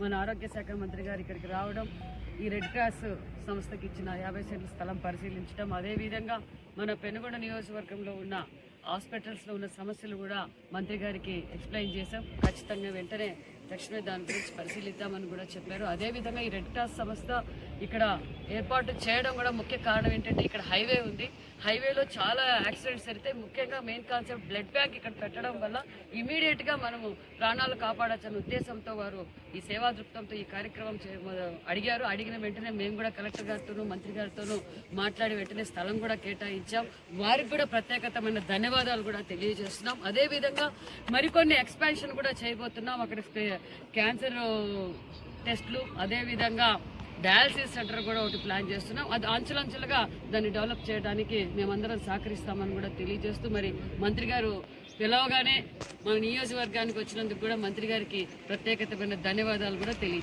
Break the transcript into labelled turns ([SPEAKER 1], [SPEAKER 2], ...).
[SPEAKER 1] మన ఆరోగ్య శాఖ మంత్రి గారు ఇక్కడికి రావడం, ఈ రెడ్ క్రాస్ సంస్థకి ఇచ్చిన 50 సెంట్ల స్థలం పరిశీలించడం, అదేవిధంగా మన పెనుగొండ నియోజకవర్గంలో ఉన్న హాస్పిటల్స్లో ఉన్న సమస్యలు కూడా మంత్రి గారికి ఎక్స్ప్లెయిన్ చేశాం. ఖచ్చితంగా వెంటనే తక్షణమే దాని గురించి పరిశీలిద్దామని కూడా చెప్పారు. అదేవిధంగా ఈ రెడ్ క్రాస్ సంస్థ ఇక్కడ ఏర్పాటు చేయడం కూడా ముఖ్య కారణం ఏంటంటే ఇక్కడ హైవే ఉంది. హైవేలో చాలా యాక్సిడెంట్స్ జరిగితే ముఖ్యంగా మెయిన్ కాన్సెప్ట్ బ్లడ్ బ్యాంక్ ఇక్కడ పెట్టడం వల్ల ఇమీడియట్గా మనము ప్రాణాలు కాపాడచ్చనే ఉద్దేశంతో వారు ఈ సేవా దృక్పథంతో ఈ కార్యక్రమం అడిగారు. అడిగిన వెంటనే మేము కూడా కలెక్టర్ గారితోనూ మంత్రి గారితోనూ మాట్లాడి వెంటనే స్థలం కూడా కేటాయించాం. వారికి కూడా ప్రత్యేకతమైన ధన్యవాదాలు కూడా తెలియజేస్తున్నాం. అదేవిధంగా మరికొన్ని ఎక్స్పాన్షన్ కూడా చేయబోతున్నాం. అక్కడ క్యాన్సర్ టెస్టులు, అదేవిధంగా డయాలసిస్ సెంటర్ కూడా ఒకటి ప్లాన్ చేస్తున్నాం. అది అంచులంచులుగా దాన్ని డెవలప్ చేయడానికి మేమందరం సహకరిస్తామని కూడా తెలియజేస్తూ, మరి మంత్రి గారు పిలవగానే మన నియోజకవర్గానికి వచ్చినందుకు కూడా మంత్రి గారికి ప్రత్యేకతమైన ధన్యవాదాలు కూడా తెలియజేస్తాం.